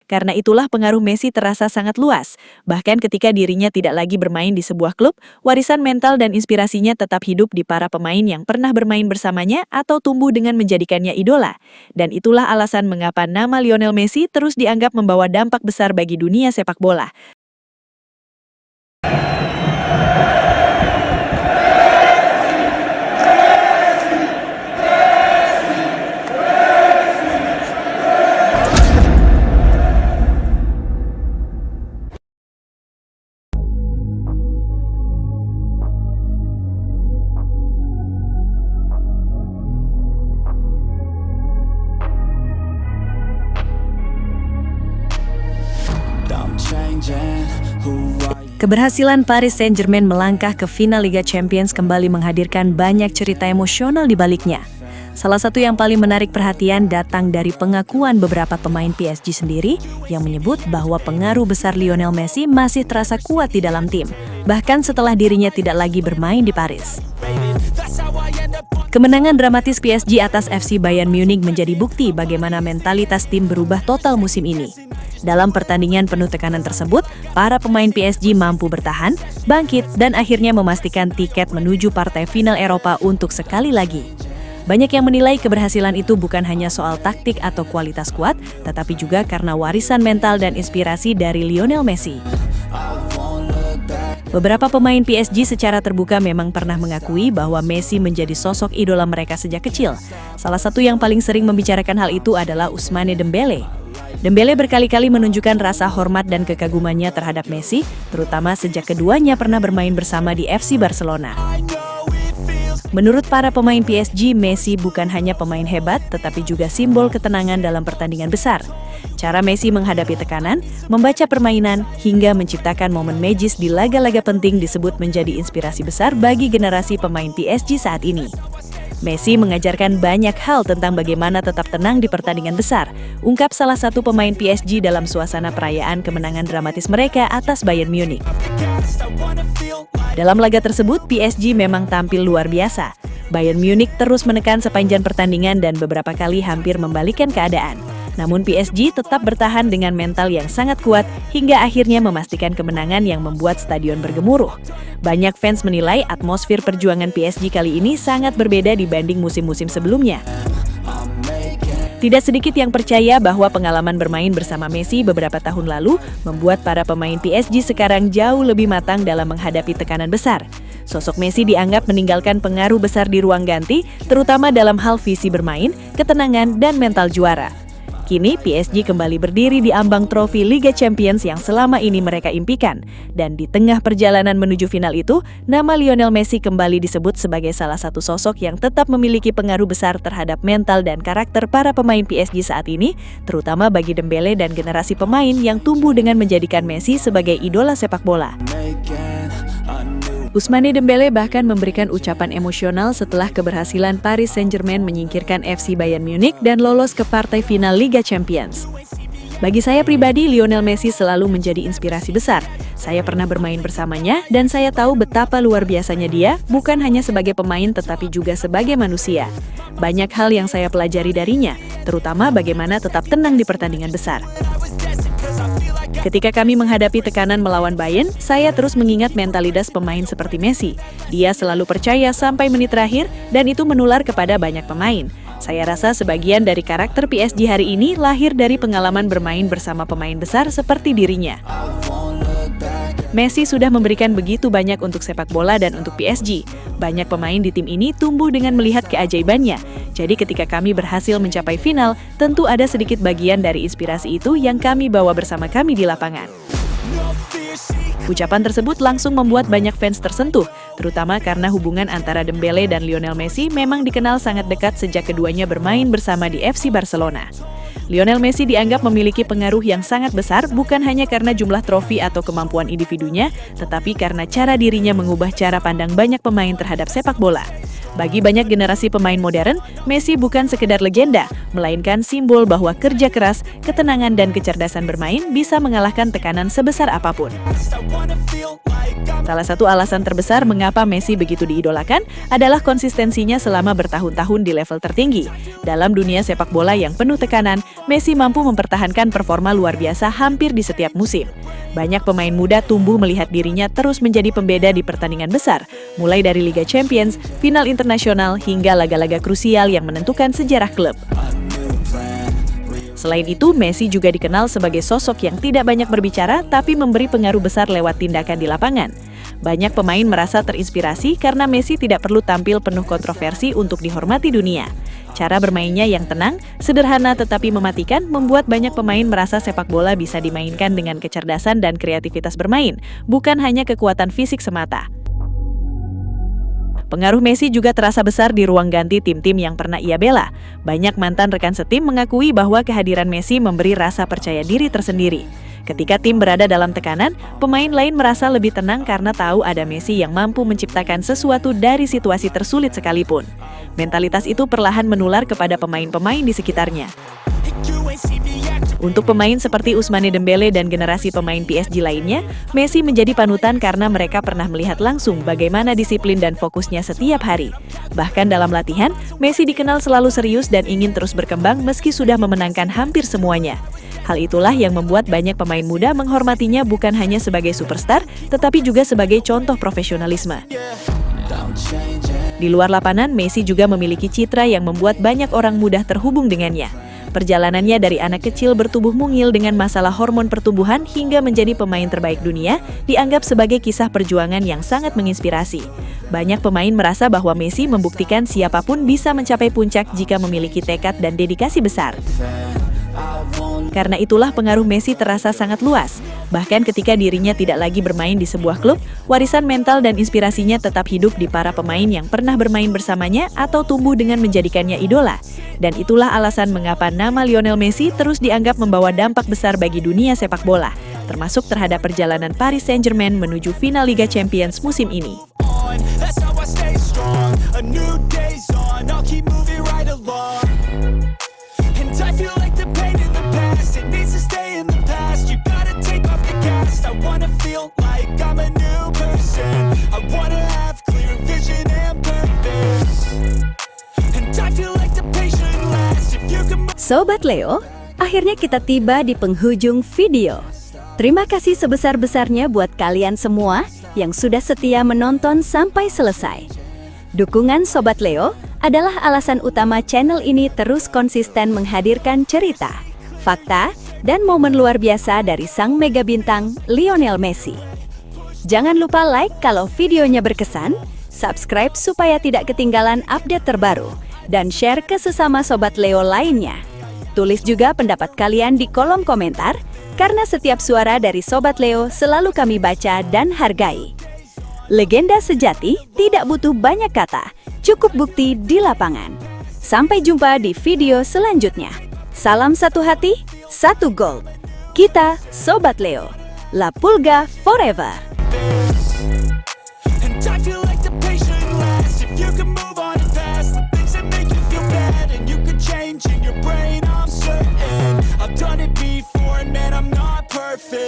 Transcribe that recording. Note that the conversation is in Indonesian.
Karena itulah pengaruh Messi terasa sangat luas. Bahkan ketika dirinya tidak lagi bermain di sebuah klub, warisan mental dan inspirasinya tetap hidup di para pemain yang pernah bermain bersamanya atau tumbuh dengan menjadikannya idola. Dan itulah alasan mengapa nama Lionel Messi terus dianggap membawa dampak besar bagi dunia sepak bola. Keberhasilan Paris Saint-Germain melangkah ke final Liga Champions kembali menghadirkan banyak cerita emosional di baliknya. Salah satu yang paling menarik perhatian datang dari pengakuan beberapa pemain PSG sendiri yang menyebut bahwa pengaruh besar Lionel Messi masih terasa kuat di dalam tim, bahkan setelah dirinya tidak lagi bermain di Paris. Kemenangan dramatis PSG atas FC Bayern Munich menjadi bukti bagaimana mentalitas tim berubah total musim ini. Dalam pertandingan penuh tekanan tersebut, para pemain PSG mampu bertahan, bangkit, dan akhirnya memastikan tiket menuju partai final Eropa untuk sekali lagi. Banyak yang menilai keberhasilan itu bukan hanya soal taktik atau kualitas skuad, tetapi juga karena warisan mental dan inspirasi dari Lionel Messi. Beberapa pemain PSG secara terbuka memang pernah mengakui bahwa Messi menjadi sosok idola mereka sejak kecil. Salah satu yang paling sering membicarakan hal itu adalah Ousmane Dembélé. Dembélé berkali-kali menunjukkan rasa hormat dan kekagumannya terhadap Messi, terutama sejak keduanya pernah bermain bersama di FC Barcelona. Menurut para pemain PSG, Messi bukan hanya pemain hebat, tetapi juga simbol ketenangan dalam pertandingan besar. Cara Messi menghadapi tekanan, membaca permainan, hingga menciptakan momen magis di laga-laga penting disebut menjadi inspirasi besar bagi generasi pemain PSG saat ini. Messi mengajarkan banyak hal tentang bagaimana tetap tenang di pertandingan besar, ungkap salah satu pemain PSG dalam suasana perayaan kemenangan dramatis mereka atas Bayern Munich. Dalam laga tersebut, PSG memang tampil luar biasa. Bayern Munich terus menekan sepanjang pertandingan dan beberapa kali hampir membalikkan keadaan. Namun PSG tetap bertahan dengan mental yang sangat kuat hingga akhirnya memastikan kemenangan yang membuat stadion bergemuruh. Banyak fans menilai atmosfer perjuangan PSG kali ini sangat berbeda dibanding musim-musim sebelumnya. Tidak sedikit yang percaya bahwa pengalaman bermain bersama Messi beberapa tahun lalu membuat para pemain PSG sekarang jauh lebih matang dalam menghadapi tekanan besar. Sosok Messi dianggap meninggalkan pengaruh besar di ruang ganti, terutama dalam hal visi bermain, ketenangan, dan mental juara. Kini PSG kembali berdiri di ambang trofi Liga Champions yang selama ini mereka impikan. Dan di tengah perjalanan menuju final itu, nama Lionel Messi kembali disebut sebagai salah satu sosok yang tetap memiliki pengaruh besar terhadap mental dan karakter para pemain PSG saat ini, terutama bagi Dembélé dan generasi pemain yang tumbuh dengan menjadikan Messi sebagai idola sepak bola. Ousmane Dembélé bahkan memberikan ucapan emosional setelah keberhasilan Paris Saint-Germain menyingkirkan FC Bayern Munich dan lolos ke partai final Liga Champions. Bagi saya pribadi, Lionel Messi selalu menjadi inspirasi besar. Saya pernah bermain bersamanya dan saya tahu betapa luar biasanya dia, bukan hanya sebagai pemain tetapi juga sebagai manusia. Banyak hal yang saya pelajari darinya, terutama bagaimana tetap tenang di pertandingan besar. Ketika kami menghadapi tekanan melawan Bayern, saya terus mengingat mentalitas pemain seperti Messi. Dia selalu percaya sampai menit terakhir dan itu menular kepada banyak pemain. Saya rasa sebagian dari karakter PSG hari ini lahir dari pengalaman bermain bersama pemain besar seperti dirinya. Messi sudah memberikan begitu banyak untuk sepak bola dan untuk PSG. Banyak pemain di tim ini tumbuh dengan melihat keajaibannya. Jadi ketika kami berhasil mencapai final, tentu ada sedikit bagian dari inspirasi itu yang kami bawa bersama kami di lapangan. Ucapan tersebut langsung membuat banyak fans tersentuh, terutama karena hubungan antara Dembélé dan Lionel Messi memang dikenal sangat dekat sejak keduanya bermain bersama di FC Barcelona. Lionel Messi dianggap memiliki pengaruh yang sangat besar bukan hanya karena jumlah trofi atau kemampuan individunya, tetapi karena cara dirinya mengubah cara pandang banyak pemain terhadap sepak bola. Bagi banyak generasi pemain modern, Messi bukan sekedar legenda, melainkan simbol bahwa kerja keras, ketenangan dan kecerdasan bermain bisa mengalahkan tekanan sebesar apapun. Salah satu alasan terbesar mengapa Messi begitu diidolakan adalah konsistensinya selama bertahun-tahun di level tertinggi. Dalam dunia sepak bola yang penuh tekanan, Messi mampu mempertahankan performa luar biasa hampir di setiap musim. Banyak pemain muda tumbuh melihat dirinya terus menjadi pembeda di pertandingan besar, mulai dari Liga Champions, final internasional, hingga laga-laga krusial yang menentukan sejarah klub. Selain itu, Messi juga dikenal sebagai sosok yang tidak banyak berbicara tapi memberi pengaruh besar lewat tindakan di lapangan. Banyak pemain merasa terinspirasi karena Messi tidak perlu tampil penuh kontroversi untuk dihormati dunia. Cara bermainnya yang tenang, sederhana tetapi mematikan membuat banyak pemain merasa sepak bola bisa dimainkan dengan kecerdasan dan kreativitas bermain, bukan hanya kekuatan fisik semata. Pengaruh Messi juga terasa besar di ruang ganti tim-tim yang pernah ia bela. Banyak mantan rekan setim mengakui bahwa kehadiran Messi memberi rasa percaya diri tersendiri. Ketika tim berada dalam tekanan, pemain lain merasa lebih tenang karena tahu ada Messi yang mampu menciptakan sesuatu dari situasi tersulit sekalipun. Mentalitas itu perlahan menular kepada pemain-pemain di sekitarnya. Untuk pemain seperti Ousmane Dembele dan generasi pemain PSG lainnya, Messi menjadi panutan karena mereka pernah melihat langsung bagaimana disiplin dan fokusnya setiap hari. Bahkan dalam latihan, Messi dikenal selalu serius dan ingin terus berkembang meski sudah memenangkan hampir semuanya. Hal itulah yang membuat banyak pemain muda menghormatinya bukan hanya sebagai superstar, tetapi juga sebagai contoh profesionalisme. Di luar lapangan, Messi juga memiliki citra yang membuat banyak orang mudah terhubung dengannya. Perjalanannya dari anak kecil bertubuh mungil dengan masalah hormon pertumbuhan hingga menjadi pemain terbaik dunia dianggap sebagai kisah perjuangan yang sangat menginspirasi. Banyak pemain merasa bahwa Messi membuktikan siapapun bisa mencapai puncak jika memiliki tekad dan dedikasi besar. Karena itulah pengaruh Messi terasa sangat luas. Bahkan ketika dirinya tidak lagi bermain di sebuah klub, warisan mental dan inspirasinya tetap hidup di para pemain yang pernah bermain bersamanya atau tumbuh dengan menjadikannya idola. Dan itulah alasan mengapa nama Lionel Messi terus dianggap membawa dampak besar bagi dunia sepak bola, termasuk terhadap perjalanan Paris Saint-Germain menuju final Liga Champions musim ini. Sobat Leo, akhirnya kita tiba di penghujung video. Terima kasih sebesar-besarnya buat kalian semua yang sudah setia menonton sampai selesai. Dukungan Sobat Leo adalah alasan utama channel ini terus konsisten menghadirkan cerita, fakta, dan momen luar biasa dari sang mega bintang Lionel Messi. Jangan lupa like kalau videonya berkesan, subscribe supaya tidak ketinggalan update terbaru, dan share ke sesama Sobat Leo lainnya. Tulis juga pendapat kalian di kolom komentar, karena setiap suara dari Sobat Leo selalu kami baca dan hargai. Legenda sejati tidak butuh banyak kata, cukup bukti di lapangan. Sampai jumpa di video selanjutnya. Salam satu hati, satu gold. Kita Sobat Leo. La Pulga forever. Done it before and man, I'm not perfect.